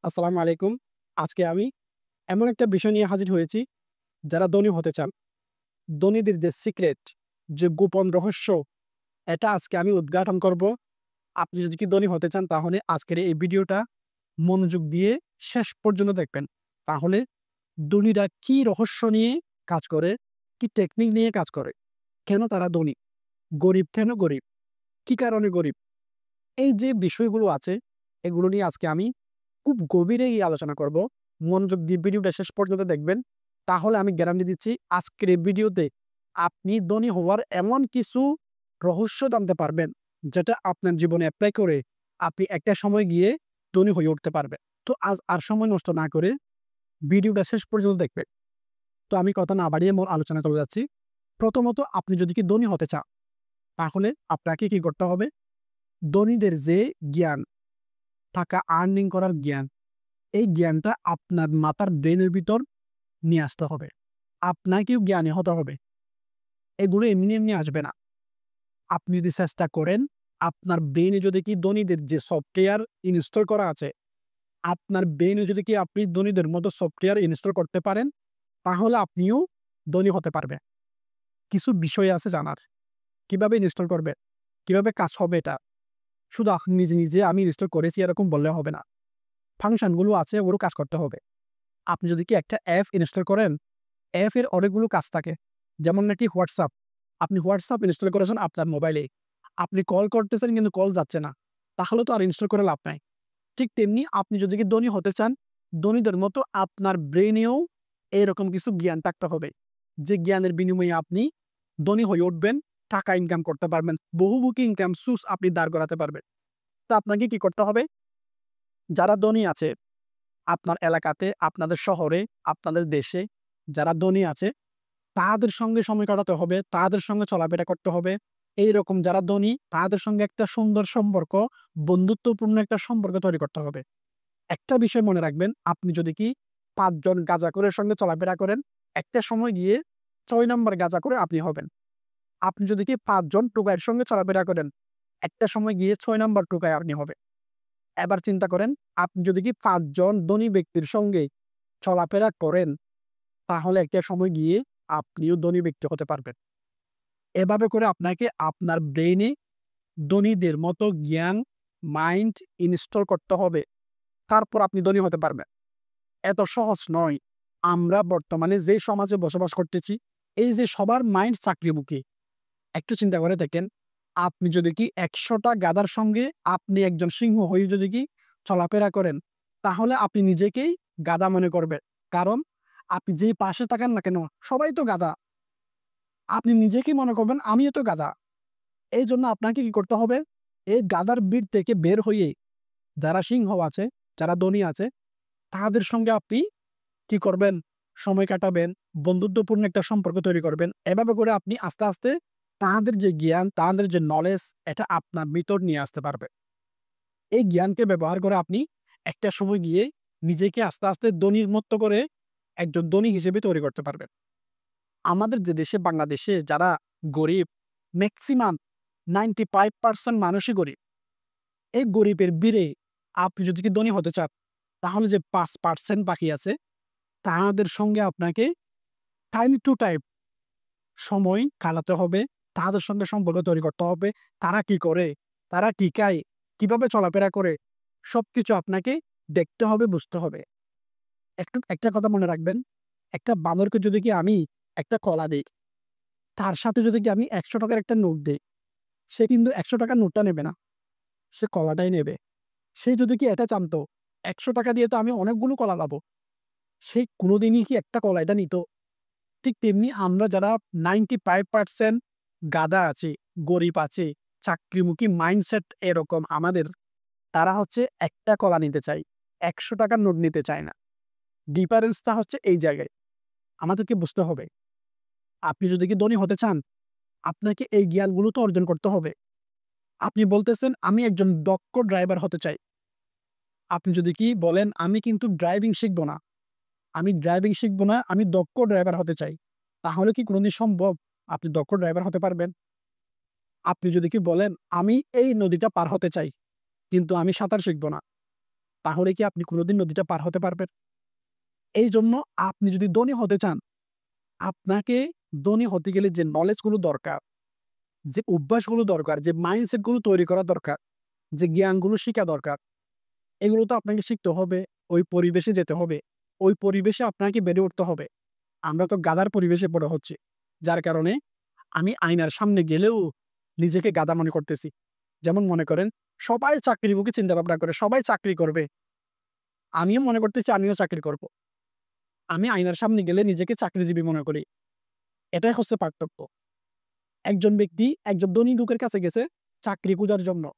আসসালামু আলাইকুম। আজকে আমি এমন একটা বিষয় নিয়ে হাজির হয়েছি, যারা ধনী হতে চান। ধনীদের যে সিক্রেট, যে গোপন রহস্য, এটা আজকে আমি উদ্ঘাটন করব। আপনি যদি কি ধনী হতে চান, তাহলে আজকের এই ভিডিওটা মনোযোগ দিয়ে শেষ পর্যন্ত দেখবেন। তাহলে ধনীরা কি রহস্য নিয়ে কাজ করে, কি টেকনিক নিয়ে কাজ করে, কেন তারা ধনী, গরিব কেন গরিব, কি কারণে গরিব? এই যে বিষয়গুলো আছে, এগুলো নিয়ে আজকে আমি খুব গভীরে গিয়ে আলোচনা করব। মনোযোগ দিয়ে ভিডিওটা শেষ পর্যন্ত দেখবেন। তাহলে আমি গ্যারান্টি দিচ্ছি আজকের এই ভিডিওতে আপনি ধনী হওয়ার এমন কিছু রহস্য জানতে পারবেন, যেটা আপনার জীবনে এপ্লাই করে আপনি একটা সময় গিয়ে ধনী হয়ে উঠতে পারবেন। তো আজ আর সময় নষ্ট না করে ভিডিওটা শেষ পর্যন্ত দেখবেন। তো আমি কথা না বাড়িয়ে মূল আলোচনায় চলে যাচ্ছি। প্রথমত, আপনি যদি কি ধনী হতে চান, তাহলে আপনাকে কি করতে হবে? ধনীদের যে জ্ঞান, টাকা আর্নিং করার জ্ঞান, এই জ্ঞানটা আপনার মাথার ব্রেনের ভিতর নিয়ে আসতে হবে। আপনাকেও জ্ঞানী হতে হবে। এগুলো এমনি, এমনি আসবে না। আপনি যদি চেষ্টা করেন, আপনার ব্রেইনে যদি কি ধনীদের যে সফটওয়্যার ইনস্টল করা আছে, আপনার ব্রেইনে যদি কি আপনি ধনীদের মতো সফটওয়্যার ইনস্টল করতে পারেন, তাহলে আপনিও ধনী হতে পারবেন। কিছু বিষয় আছে জানার। কিভাবে ইনস্টল করবেন? কিভাবে কাজ হবে এটা? শুধু আপনি নিজে, নিজে আমি ইনস্টল করেছি এরকম বললে হবে না। ফাংশন গুলো আছে, ওগুলো কাজ করতে হবে। আপনি যদি কি একটা অ্যাপ ইনস্টল করেন, অ্যাপ এর অনেকগুলো কাজ থাকে। যেমন নাকি WhatsApp। আপনি WhatsApp ইনস্টল করেছেন আপনার মোবাইলে। আপনি কল করতেছেন কিন্তু কল যাচ্ছে না। তাহলে তো আর ইনস্টল করে লাভ নাই। ঠিক তেমনি আপনি যদি কি ধনী হতে চান, ধনীদের মতো আপনার ব্রেইনেও এরকম কিছু জ্ঞান থাকতে হবে। যে জ্ঞানের বিনিময়ে আপনি ধনী হয়ে উঠবেন, টাকা ইনকাম করতে পারবেন। বহুমুখী ইনকাম সোর্স আপনি দাঁড় করাতে পারবেন। তো আপনাকে কি করতে হবে? যারা ধনী আছে আপনার এলাকাতে, আপনাদের শহরে, আপনাদের দেশে যারা ধনী আছে, তাদের সঙ্গে সময় কাটাতে হবে, তাদের সঙ্গে চলাফেরা করতে হবে। এইরকম যারা ধনী, তাদের সঙ্গে একটা সুন্দর সম্পর্ক, বন্ধুত্বপূর্ণ একটা সম্পর্ক তৈরি করতে হবে। একটা বিষয় মনে রাখবেন, আপনি যদি কি ৫ জন গাঁজাখোরের সঙ্গে চলাফেরা করেন, একটা সময় গিয়ে ৬ নাম্বার গাঁজাখোর আপনি হবেন। আপনি যদি কি ৫ জন টোকাইয়ের সঙ্গে চলাফেরা করেন, একটা সময় গিয়ে ৬ নাম্বার টোকাই আপনি হবেন। এবার চিন্তা করেন, আপনি যদি কি ৫ জন ধনী ব্যক্তির সঙ্গে চলাফেরা করেন, তাহলে একটা সময় গিয়ে আপনিও ধনী ব্যক্তি হতে পারবেন। এভাবে করে আপনাকে আপনার ব্রেইনে ধনীদের মতো জ্ঞান, মাইন্ড ইনস্টল করতে হবে। তারপর আপনি ধনী হতে পারবেন। এত সহজ নয়। আমরা বর্তমানে যে সমাজে বসবাস করতেছি, এই যে সবার মাইন্ড চাকরিমুখী। একটু চিন্তা করে দেখেন, আপনি যদি কি ১০০ টা গাধার সঙ্গে আপনি একজন সিংহ হয়ে যদি কি চলাফেরা করেন, তাহলে আপনি নিজেকেই গাধা মনে করবেন। কারণ আপনি যেই পাশে তাকান না কেন, সবাই তো গাধা। আপনি নিজেকেই মনে করবেন আমিও তো গাধা। এইজন্য আপনাকে কি করতে হবে? এই গাধার ভিড় থেকে বের হয়ে যারা সিংহ আছে, যারা ধনী আছে, তাদের সঙ্গে আপনি কি করবেন? সময় কাটাবেন, বন্ধুত্বপূর্ণ একটা সম্পর্ক তৈরি করবেন। এভাবে করে আপনি আস্তে, আস্তে তাদের যে জ্ঞান, তাদের যে নলেজ, এটা আপনার ভিতর নিয়ে আসতে পারবেন। এই জ্ঞানকে ব্যবহার করে আপনি একটা সময় গিয়ে নিজেকে আস্তে, আস্তে ধনীর মতো করে একজন ধনী হিসেবে তৈরি করতে পারবেন। আমাদের যে দেশে বাংলাদেশে যারা গরিব, মেক্সিমাম 95% মানুষই গরিব। এই গরিবের ভিড়ে আপনি যদি কি ধনী হতে চান, তাহলে যে 5% বাকি আছে, তাদের সঙ্গে আপনাকে টাইম টু টাইম সময় কাটাতে হবে। তাদের সঙ্গে সম্পর্ক তৈরি করতে হবে। তারা কি করে? তারা কি খায়? কিভাবে চলাফেরা করে? সবকিছু আপনাকে দেখতে হবে, বুঝতে হবে। একটা কথা মনে রাখবেন, একটা বানরকে যদি কি আমি একটা কলা দেই, তার সাথে যদি কি আমি ৳১০০ র একটা নোট দেই, সে কিন্তু ৳১০০ নোটটা নেবে না। সে কলাটাই নেবে। সে যদি কি এটা জানতো, ৳১০০ দিয়ে তো আমি অনেকগুলো কলা পাবো। সে কোনোদিনই কি একটা কলা এটা নিত? ঠিক তেমনি আমরা যারা 95% গাধা আছি, গরিব আছি, চাকরিমুখী মাইন্ডসেট এরকম আমাদের, তারা হচ্ছে একটা কলা নিতে চায়। ৳১০০ র নোট নিতে চায় না। ডিফারেন্সটা হচ্ছে এই জায়গায়। আমাদেরকে বুঝতে হবে। আপনি যদি কি ধনী হতে চান, আপনাকে এই জ্ঞানগুলো তো অর্জন করতে হবে। আপনি বলতেছেন, "আমি একজন দক্ষ ড্রাইভার হতে চাই।" আপনি যদি কি বলেন, "আমি কিন্তু ড্রাইভিং শিখব না। আমি ড্রাইভিং শিখব না, আমি দক্ষ ড্রাইভার হতে চাই।" তাহলে কি কোনদিন সম্ভব আপনি দক্ষ ড্রাইভার হতে পারবেন? আপনি যদি কি বলেন, "আমি এই নদীটা পার হতে চাই, কিন্তু আমি সাঁতার শিখব না।" তাহলে কি আপনি কোনোদিন নদীটা পার হতে পারবেন? এই জন্য আপনি যদি ধনী হতে চান, আপনাকে ধনী হতে গেলে যে নলেজ গুলো দরকার, যে অভ্যাসগুলো দরকার, যে মাইন্ডসেট গুলো তৈরি করা দরকার, যে জ্ঞানগুলো শিখা দরকার, এগুলো তো আপনাকে শিখতে হবে। ওই পরিবেশে যেতে হবে। ওই পরিবেশে আপনাকে বেড়ে উঠতে হবে। আমরা তো গাধার পরিবেশে বড় হচ্ছি। যার কারণে আমি আয়নার সামনে গেলেও নিজেকে গাধা মনে করতেছি। যেমন মনে করেন সবাই চাকরিমুখী চিন্তাভাবনা করে, সবাই চাকরি করবে। আমিও মনে করতেছি আমিও চাকরি করব। আমি আয়নার সামনে গেলে নিজেকে চাকরিজীবী মনে করি। এটাই হচ্ছে পার্থক্য। একজন ব্যক্তি একজন ধনী লোকের কাছে গেছে চাকরি খোঁজার জন্য।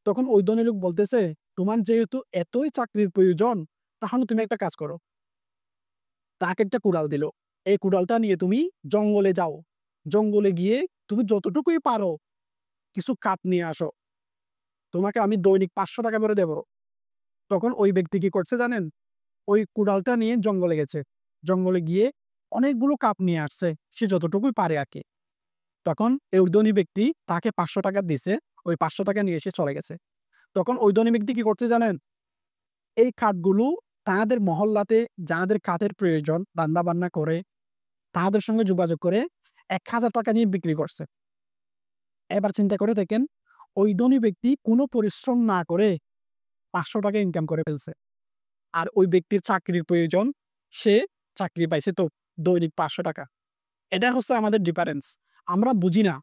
তখন ওই ধনী লোক বলতেছে, "তোমার যেহেতু এতই চাকরির প্রয়োজন, তাহলে তুমি একটা কাজ করো।" তাকে একটা কুড়াল দিল। "এই কুড়ালটা নিয়ে তুমি জঙ্গলে যাও। জঙ্গলে গিয়ে তুমি যতটুকুই পারো কিছু কাঠ নিয়ে আসো। তোমাকে আমি দৈনিক ৳৫০০ করে দেব।" তখন ওই ব্যক্তি কি করছে জানেন? ওই কুড়ালটা নিয়ে জঙ্গলে গেছে। জঙ্গলে গিয়ে অনেকগুলো কাঠ নিয়ে আসছে। সে যতটুকুই পারে আরকি। তখন ওই ধনী ব্যক্তি তাকে ৳৫০০ দিছে। ওই ৳৫০০ নিয়ে সে চলে গেছে। তখন ওই ধনী ব্যক্তি কি করছে জানেন? এই কাঠগুলো তাদের মহল্লাতে যাদের কাঠের প্রয়োজন রান্না-বান্না করে, তাদের সঙ্গে যোগাযোগ করে ৳১,০০০ নিয়ে বিক্রি করছে। এবার চিন্তা করে দেখেন, ওই ধনী ব্যক্তি কোনো পরিশ্রম না করে ৳৫০০ ইনকাম করে ফেলছে। আর ওই ব্যক্তির চাকরির প্রয়োজন, সে চাকরি পাইছে তো দৈনিক ৳৫০০। এটা হচ্ছে আমাদের ডিফারেন্স। আমরা বুঝি না।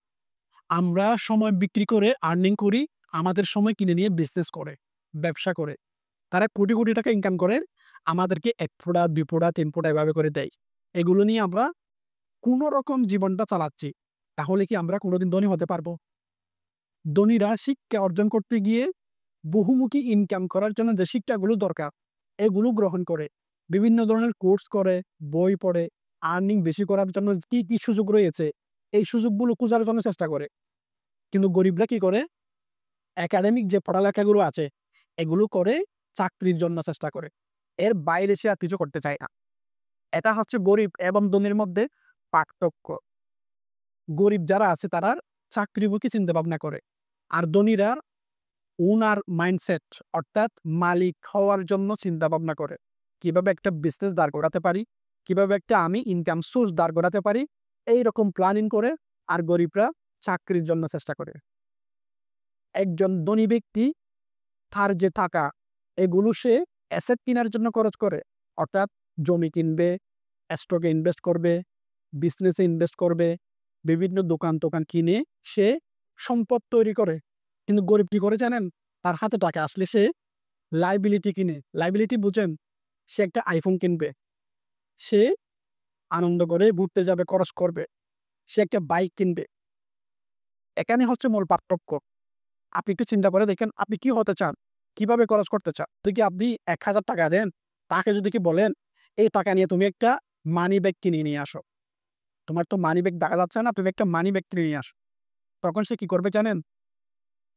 আমরা সময় বিক্রি করে আর্নিং করি, আমাদের সময় কিনে নিয়ে বিজনেস করে, ব্যবসা করে। তারা কোটি, কোটি টাকা ইনকাম করে, আমাদেরকে ১ ফোঁটা, ২ ফোঁটা, ৩ ফোঁটা এভাবে করে দেয়। এগুলো নিয়ে আমরা কোনরকম জীবনটা চালাচ্ছি। তাহলে কি আমরা কোনদিন ধনী হতে পারবো? ধনীরা শিক্ষা অর্জন করতে গিয়ে বহুমুখী ইনকাম করার জন্য যে শিক্ষাগুলো দরকার, এগুলো গ্রহণ করে। বিভিন্ন ধরনের কোর্স করে, বই পড়ে, আর্নিং বেশি করার জন্য কি, কি সুযোগ রয়েছে, এই সুযোগগুলো খোঁজার জন্য চেষ্টা করে। কিন্তু গরিবরা কি করে? একাডেমিক যে পড়ালেখাগুলো আছে, এগুলো করে চাকরির জন্য চেষ্টা করে। এর বাইরে সে আর কিছু করতে চায় না। এটা হচ্ছে গরিব এবং ধনীর মধ্যে পার্থক্য। গরিব যারা আছে তারা চাকরিমুখী চিন্তাভাবনা করে। আর ধনীরা ওনার মাইন্ডসেট অর্থাৎ মালিক হওয়ার জন্য চিন্তাভাবনা করে। কিভাবে একটা বিজনেস দাঁড় করাতে পারি, কিভাবে একটা আমি ইনকাম সোর্স দাঁড় করাতে পারি, এইরকম প্ল্যানিং করে। আর গরিবরা চাকরির জন্য চেষ্টা করে। একজন ধনী ব্যক্তি তার যে টাকা, এগুলো সে অ্যাসেট কিনার জন্য খরচ করে। অর্থাৎ জমি কিনবে, স্টকে ইনভেস্ট করবে, বিজনেসে ইনভেস্ট করবে, বিভিন্ন দোকান-টোকান কিনে সে সম্পদ তৈরি করে। কিন্তু গরিব কি করে জানেন? তার হাতে টাকা আসলে সে লায়াবিলিটি কিনে। লায়াবিলিটি বুঝেন? সে একটা iPhone কিনবে। সে আনন্দ করে ঘুরতে যাবে, খরচ করবে। সে একটা বাইক কিনবে। এখানে হচ্ছে মূল পার্থক্য। আপনি একটু চিন্তা করে দেখেন, আপনি কি হতে চান? কিভাবে খরচ করতে চান? যদি আপনি ৳১,০০০ দেন, তাকে যদি কি বলেন, "এই টাকা নিয়ে তুমি একটা মানি ব্যাগ কিনে নিয়ে আসো। তোমার তো মানি ব্যাগ দেখা যাচ্ছে না, তুমি একটা মানি ব্যাগ কিনে নিয়ে আসো।" তখন সে কি করবে জানেন?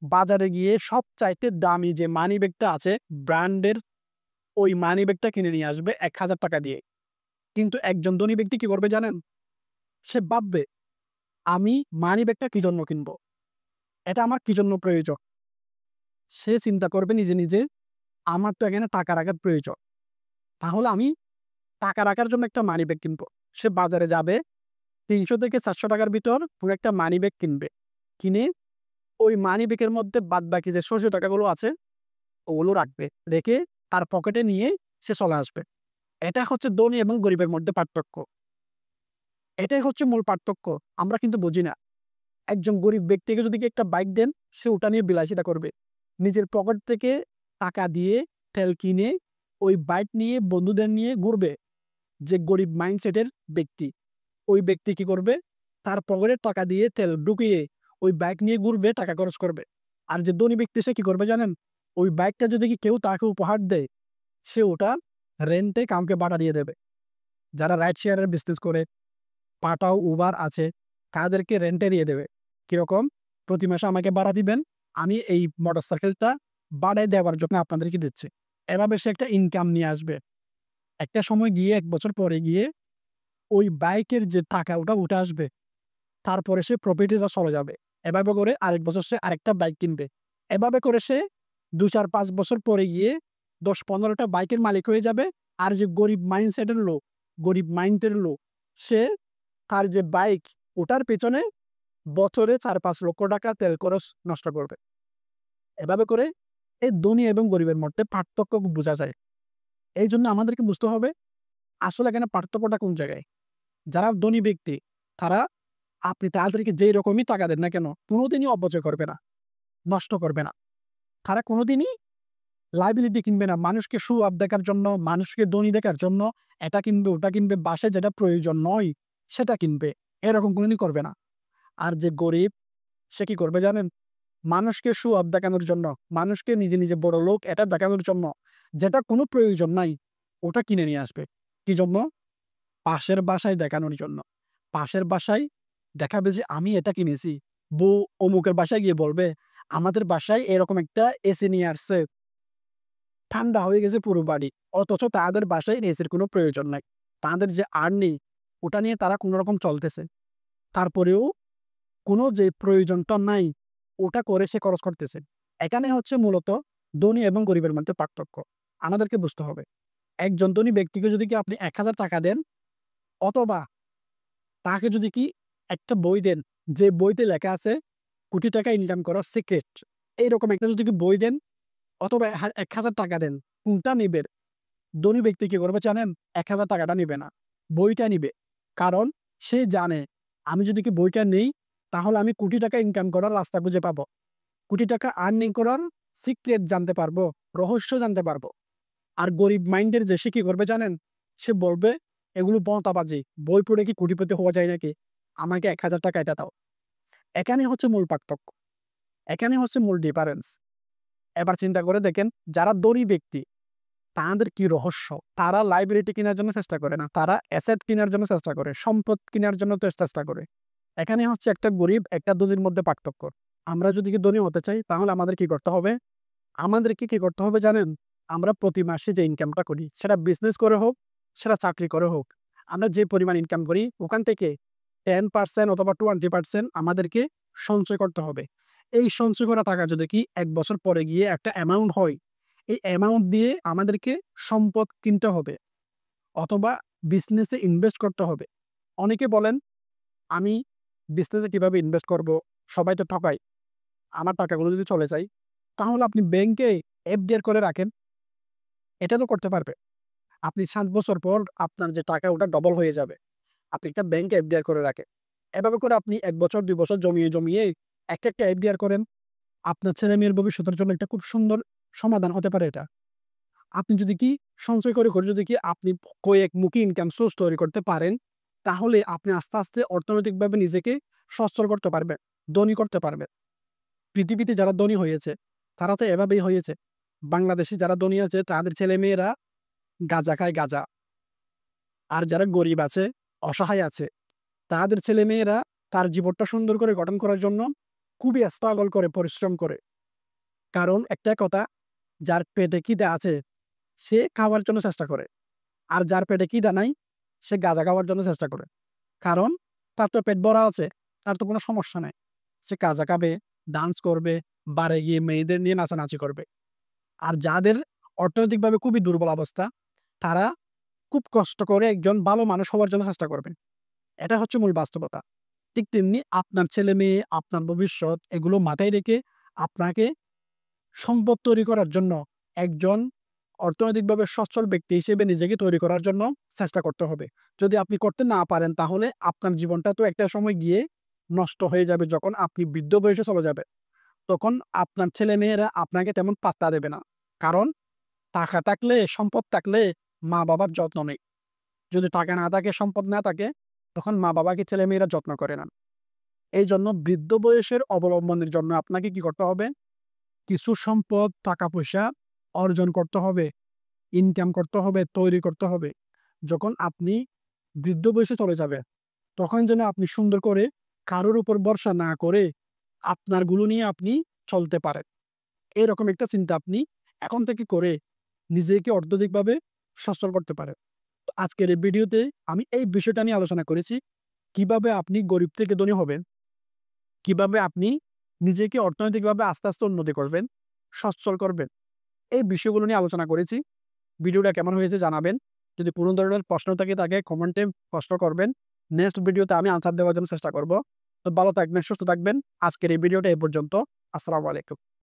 বাজারে গিয়ে সবচাইতে দামি যে মানি ব্যাগটা আছে, ব্র্যান্ডের ওই মানি ব্যাগটা কিনে নিয়ে আসবে ৳১,০০০ দিয়ে। কিন্তু একজন ধনী ব্যক্তি কি করবে জানেন? সে ভাববে, "আমি মানি ব্যাগটা কি জন্য কিনবো? এটা আমার কি জন্য প্রয়োজন?" সে চিন্তা করবে নিজে, নিজে, "আমার তো এখানে টাকা রাখার প্রয়োজন। তাহলে আমি টাকা রাখার জন্য একটা মানি ব্যাগ কিনবো।" সে বাজারে যাবে, ৳৩০০ থেকে ৳৪০০ র ভিতর পুরো একটা মানি ব্যাগ কিনবে। কিনে ওই মানি ব্যাগের মধ্যে বাদবাকি যে ৳৬০০ টাকাগুলো আছে, ওগুলো রাখবে। রেখে তার পকেটে নিয়ে সে চলে আসবে। এটা হচ্ছে ধনী এবং গরিবের মধ্যে পার্থক্য। এটাই হচ্ছে মূল পার্থক্য। আমরা কিন্তু বুঝি না। একজন গরিব ব্যক্তিকে যদি একটা বাইক দেন, সে ওটা নিয়ে বিলাসিতা করবে। নিজের পকেট থেকে টাকা দিয়ে তেল কিনে ওই বাইক নিয়ে বন্ধুদের নিয়ে ঘুরবে। যে গরিব মাইন্ডসেটের ব্যক্তি, ওই ব্যক্তি কি করবে? তার পকেটে টাকা দিয়ে তেল ঢুকিয়ে ওই বাইক নিয়ে ঘুরবে, টাকা খরচ করবে। আর যে ধনী ব্যক্তি সে কি করবে জানেন? ওই বাইকটা যদি কেউ তাকে উপহার দেয়, সে ওটা রেন্টে কাউকে ভাড়া দিয়ে দেবে। যারা রাইড শেয়ারের বিজনেস করে, পাঠাও, উবার আছে, তাদেরকে রেন্টে দিয়ে দেবে। কিরকম? প্রতি মাসে আমাকে ভাড়া দিবেন। আমি এই মোটরসাইকেলটা ভাড়ায় দেওয়ার জন্য আপনাদেরকে দিচ্ছি। এভাবে সে একটা ইনকাম নিয়ে আসবে। একটা সময় গিয়ে ১ বছর পরে গিয়ে ওই বাইকের যে টাকা ওটা উঠে আসবে। তারপরে সে প্রফিটে চলে যাবে। এভাবে করে আরেক বছর সে আরেকটা বাইক কিনবে। এভাবে করে সে ২, ৪, ৫ বছর পরে গিয়ে 10-15টা বাইকের মালিক হয়ে যাবে। আর যে গরিব মাইন্ডসেটের লোক, গরিব মাইন্ডের লোক, সে তার যে বাইক, ওটার পেছনে বছরে ৪-৫ লক্ষ টাকা তেল খরচ নষ্ট করবে। এভাবে করে এই ধনী এবং গরিবের মধ্যে পার্থক্য বোঝা যায়। এইজন্য আমাদেরকে বুঝতে হবে আসলে এখানে পার্থক্যটা কোন জায়গায়? যারা ধনী ব্যক্তি, তারা আপনি তাদেরকে যেই রকমই টাকা দেন না কেন, কোনোদিনই অপচয় করবে না, নষ্ট করবে না। তারা কোনোদিনই লায়াবিলিটি কিনবে না। মানুষকে শো অফ দেখার জন্য, মানুষকে ধনী দেখার জন্য এটা কিনবে, ওটা কিনবে, বাসায় যেটা প্রয়োজন নয় সেটা কিনবে। এরকম কোনোদিন করবে না। আর যে গরিব, সে কি করবে জানেন? মানুষকে শো অফ দেখানোর জন্য, মানুষকে নিজে, নিজে বড়লোক এটা দেখানোর জন্য যেটা কোনো প্রয়োজন নাই, ওটা কিনে নিয়ে আসবে। কি জন্য? পাশের বাসায় দেখানোর জন্য। পাশের বাসায় দেখাবে যে আমি এটা কিনেছি। বউ অমুকের বাসায় গিয়ে বলবে, "আমাদের বাসায় এরকম একটা এসি নিয়ে আসছে। ঠান্ডা হয়ে গেছে পুরো বাড়ি।" অথচ তাদের বাসায় এসির কোনো প্রয়োজন নাই। তাদের যে আর্নিং, ওটা নিয়ে তারা কোনরকম চলতেছে। তারপরেও কোনো যে প্রয়োজনটা নাই, ওটা করে সে খরচ করতেছে। এখানে হচ্ছে মূলত ধনী এবং গরিবের মধ্যে পার্থক্য। আমাদেরকে বুঝতে হবে। একজন ধনী ব্যক্তিকে যদি কি আপনি ৳১,০০০ দেন, অথবা তাকে যদি কি একটা বই দেন, যে বইতে লেখা আছে কোটি টাকা ইনকাম করার সিক্রেট। এইরকম একটা যদি কি বই দেন, অথবা ৳১,০০০ দেন, কোনটা নিবেন? ধনী ব্যক্তি কি করবে জানেন? ৳১,০০০ নিবে না। বইটা নিবে। কারণ সে জানে আমি যদি কি বইটা নেই, তাহলে আমি কোটি টাকা ইনকাম করার রাস্তা খুঁজে পাবো। কোটি টাকা আর্নিং করার সিক্রেট জানতে পারবো, রহস্য জানতে পারবো। আর গরিব মাইন্ডের যে সে কি করবে জানেন? সে বলবে, "এগুলো বঁতাবাজি। বই পড়ে কি কোটিপতি হওয়া যায় নাকি? আমাকে ৳১,০০০ এটা দাও।" এখানেই হচ্ছে মূল পার্থক্য। এখানেই হচ্ছে মূল ডিফারেন্স। এবার চিন্তা করে দেখেন, যারা ধনী ব্যক্তি, তাদের কি রহস্য? তারা লাইবিলিটি কেনার জন্য চেষ্টা করে না। তারা অ্যাসেট কেনার জন্য চেষ্টা করে। সম্পদ কেনার জন্য চেষ্টা করে। এখানে হচ্ছে একটা গরিব, একটা ধনীর মধ্যে পার্থক্য। আমরা যদি কি ধনী হতে চাই, তাহলে আমাদের কি করতে হবে? আমাদেরকে কি করতে হবে জানেন? আমরা প্রতি মাসে যে ইনকামটা করি, সেটা বিজনেস করে হোক, সেটা চাকরি করে হোক, আমরা যে পরিমাণ ইনকাম করি, ওখান থেকে 10% অথবা 20% আমাদেরকে সঞ্চয় করতে হবে। এই সঞ্চয় করা টাকা যদি কি ১ বছর পরে গিয়ে একটা অ্যামাউন্ট হয়, এই অ্যামাউন্ট দিয়ে আমাদেরকে সম্পদ কিনতে হবে, অথবা বিজনেসে ইনভেস্ট করতে হবে। অনেকে বলেন, "আমি বিজনেসে কিভাবে ইনভেস্ট করব? সবাই তো ঠকায়। আমার টাকাগুলো যদি চলে যায়?" তাহলে আপনি ব্যাংকে এফডিআর করে রাখেন। এটা তো করতে পারবে। আপনি ৭ বছর পর আপনার যে টাকা, ওটা ডবল হয়ে যাবে। আপনি একটা ব্যাংকে এফডিআর করে রাখেন। এভাবে করে আপনি ১ বছর ২ বছর জমিয়ে একটা এফডিআর করেন। আপনার ছেলে-মেয়ের ভবিষ্যতের জন্য একটা খুব সুন্দর সমাধান হতে পারে এটা। আপনি যদি কি সঞ্চয় করে যদি কি আপনি কয়েকমুখী ইনকাম সোর্স তৈরি করতে পারেন, তাহলে আপনি আস্তে, আস্তে অর্থনৈতিকভাবে নিজেকে সচ্ছল করতে পারবেন, ধনী করতে পারবেন। পৃথিবীতে যারা ধনী হয়েছে, তারা তো এভাবেই হয়েছে। বাংলাদেশে যারা ধনী আছে, তাদের ছেলেমেয়েরা গাঁজা খায়, গাঁজা। আর যারা গরিব আছে, অসহায় আছে, তাদের ছেলেমেয়েরা তার জীবনটা সুন্দর করে গঠন করার জন্য খুবই স্ট্রাগল করে, পরিশ্রম করে। কারণ একটা কথা, যার পেটে খিদে আছে, সে খাওয়ার জন্য চেষ্টা করে। আর যার পেটে খিদা নাই, সে গাঁজা খাওয়ার জন্য চেষ্টা করে। কারণ তার তো পেট ভরা আছে, তার তো কোনো সমস্যা নাই। সে গাঁজা খাবে, ডান্স করবে, বারে গিয়ে মেয়েদের নিয়ে নাচানাচি করবে। আর যাদের অর্থনৈতিকভাবে খুবই দুর্বল অবস্থা, তারা খুব কষ্ট করে একজন ভালো মানুষ হওয়ার জন্য চেষ্টা করবেন। এটা হচ্ছে মূল বাস্তবতা। ঠিক তেমনি আপনার ছেলে-মেয়ে, আপনার ভবিষ্যৎ, এগুলো মাথায় রেখে আপনাকে সম্পদ তৈরি করার জন্য, একজন অর্থনৈতিকভাবে সচ্ছল ব্যক্তি হিসেবে নিজেকে তৈরি করার জন্য চেষ্টা করতে হবে। যদি আপনি করতে না পারেন, তাহলে আপনার জীবনটা তো একটা সময় গিয়ে নষ্ট হয়ে যাবে। যখন আপনি বৃদ্ধ বয়সে চলে যাবেন, তখন আপনার ছেলেমেয়েরা আপনাকে তেমন পাত্তা দেবে না। কারণ টাকা থাকলে, সম্পদ থাকলে মা-বাবার যত্ন নেই। যদি টাকা না থাকে, সম্পদ না থাকে, তখন মা-বাবাকে ছেলেমেয়েরা যত্ন করে না। এইজন্য বৃদ্ধ বয়সের অবলম্বনের জন্য আপনাকে কি করতে হবে? কিছু সম্পদ, টাকা-পয়সা অর্জন করতে হবে, ইনকাম করতে হবে, তৈরি করতে হবে। যখন আপনি বৃদ্ধ বয়সে চলে যাবেন, তখন যেন আপনি সুন্দর করে কারোর উপর ভরসা না করে আপনারগুলো নিয়ে আপনি চলতে পারেন। এরকম একটা চিন্তা আপনি এখন থেকে করে নিজেকে অর্থনৈতিকভাবে সচ্ছল করতে পারেন। তো আজকের এই ভিডিওতে আমি এই বিষয়টা নিয়ে আলোচনা করেছি। কিভাবে আপনি গরিব থেকে ধনী হবেন, কিভাবে আপনি নিজেকে অর্থনৈতিকভাবে আস্তে, আস্তে উন্নতি করবেন, সচ্ছল করবেন। এই বিষয়গুলো নিয়ে আলোচনা করেছি। ভিডিওটা কেমন হয়েছে জানাবেন। যদি কোনো ধরনের প্রশ্ন থাকে তাকে কমেন্টে প্রশ্ন করবেন। নেক্সট ভিডিওতে আমি আনসার দেওয়ার জন্য চেষ্টা করব। তো ভালো থাকবেন, সুস্থ থাকবেন। আজকের এই ভিডিওটা এই পর্যন্ত। আসসালামু আলাইকুম।